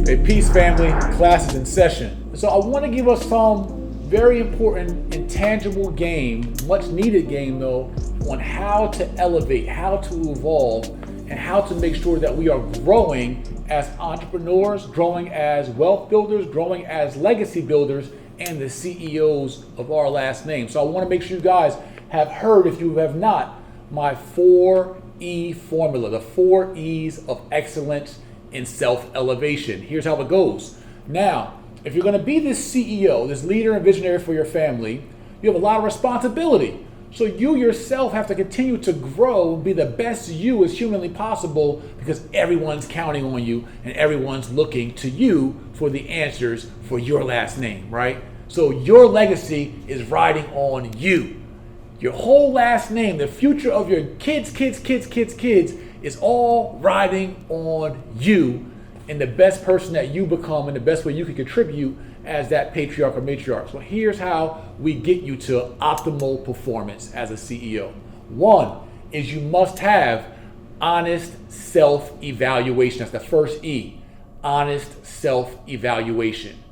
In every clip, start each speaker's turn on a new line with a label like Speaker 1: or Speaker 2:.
Speaker 1: Hey, peace family, class is in session. So I want to give us some very important intangible game, much needed game though, on how to elevate, how to evolve, and how to make sure that we are growing as entrepreneurs, growing as wealth builders, growing as legacy builders, and the CEOs of our last name. So I want to make sure you guys have heard, if you have not, my 4E formula, the 4 E's of excellence in self-elevation. Here's how it goes. Now, if you're going to be this CEO, this leader and visionary for your family, you have a lot of responsibility. So you yourself have to continue to grow, be the best you as humanly possible, because everyone's counting on you and everyone's looking to you for the answers for your last name, right? So your legacy is riding on you. Your whole last name, the future of your kids is all riding on you and the best person that you become and the best way you can contribute as that patriarch or matriarch. So here's how we get you to optimal performance as a CEO. One is you must have honest self-evaluation. That's the first E, honest self-evaluation.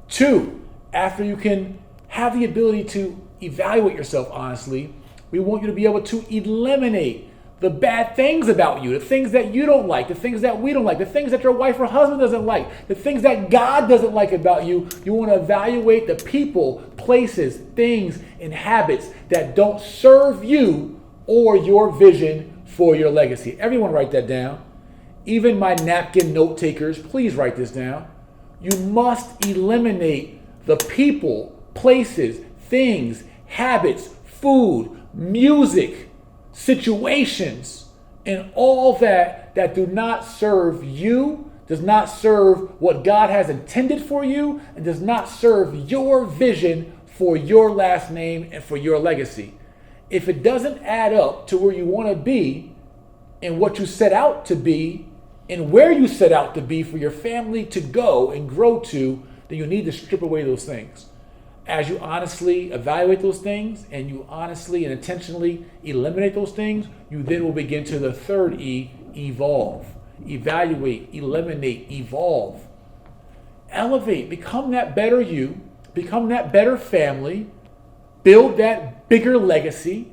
Speaker 1: Two, after you can have the ability to evaluate yourself honestly, we want you to be able to eliminate the bad things about you, the things that you don't like, the things that we don't like, the things that your wife or husband doesn't like, the things that God doesn't like about you. You want to evaluate the people, places, things, and habits that don't serve you or your vision for your legacy. Everyone write that down. Even my napkin note takers, please write this down. You must eliminate the people, places, things, habits, food, music, situations, and all that do not serve you, does not serve what God has intended for you, and does not serve your vision for your last name and for your legacy. If it doesn't add up to where you want to be and what you set out to be and where you set out to be for your family to go and grow to, then you need to strip away those things. As you honestly evaluate those things and you honestly and intentionally eliminate those things, you then will begin to the third E, evolve. Evaluate, eliminate, evolve. Elevate, become that better you, become that better family, build that bigger legacy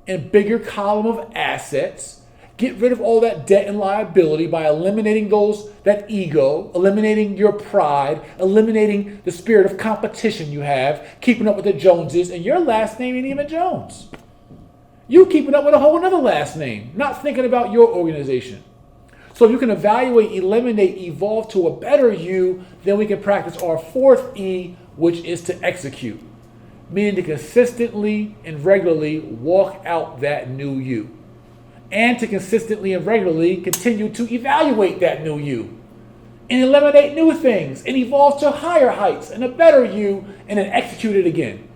Speaker 1: and bigger column of assets. Get rid of all that debt and liability by eliminating that ego, eliminating your pride, eliminating the spirit of competition you have, keeping up with the Joneses, and your last name ain't even Jones. You keeping up with a whole another last name, not thinking about your organization. So if you can evaluate, eliminate, evolve to a better you, then we can practice our fourth E, which is to execute, meaning to consistently and regularly walk out that new you. And to consistently and regularly continue to evaluate that new you and eliminate new things and evolve to higher heights and a better you and then execute it again.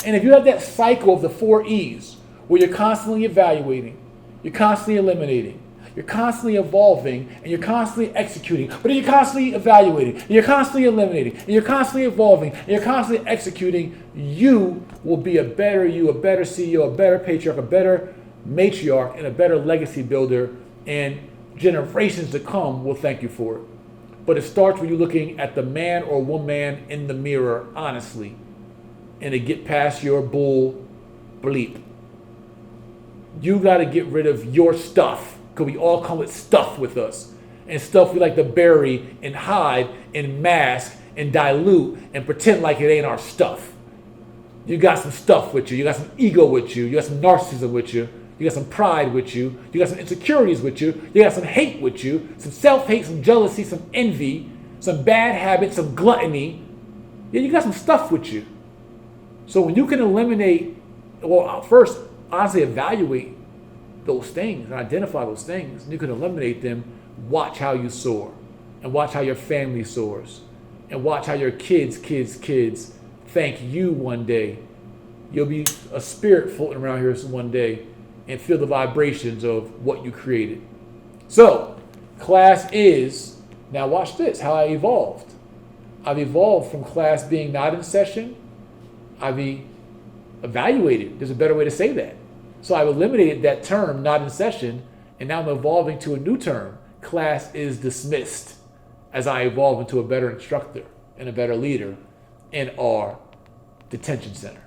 Speaker 1: And if you have that cycle of the 4 E's where you're constantly evaluating, you're constantly eliminating, you're constantly evolving, and you're constantly executing, but then you're constantly evaluating, and you're constantly eliminating, and you're constantly evolving, and you're constantly executing, you will be a better you, a better CEO, a better patriarch, a better matriarch, and a better legacy builder, and generations to come will thank you for it. But it starts with you looking at the man or woman in the mirror honestly and to get past your bull bleep. You got to get rid of your stuff, because we all come with stuff with us, and stuff we like to bury and hide and mask and dilute and pretend like it ain't our stuff. You got some stuff with you. You got some ego with you. You got some narcissism with you. You got some pride with you. You got some insecurities with you. You got some hate with you. Some self-hate, some jealousy, some envy, some bad habits, some gluttony. Yeah, you got some stuff with you. So when you can eliminate, well, first, honestly evaluate those things and identify those things, and you can eliminate them, watch how you soar. And watch how your family soars. And watch how your kids thank you one day. You'll be a spirit floating around here one day and feel the vibrations of what you created. So, class is, now watch this, how I evolved. I've evolved from class being not in session. I've evaluated. There's a better way to say that. So I've eliminated that term, not in session, and now I'm evolving to a new term. Class is dismissed. as I evolve into a better instructor and a better leader in our detention center.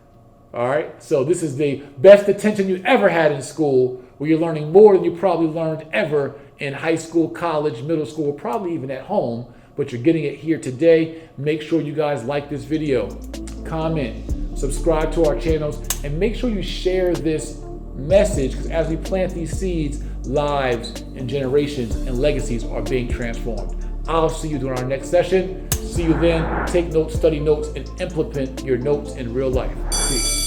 Speaker 1: All right, so this is the best detention you ever had in school, where you're learning more than you probably learned ever in high school, college, middle school, probably even at home, but you're getting it here today. Make sure you guys like this video, comment, subscribe to our channels, and make sure you share this message, because as we plant these seeds, lives and generations and legacies are being transformed. I'll see you during our next session. See you then. Take notes, study notes, and implement your notes in real life. Peace.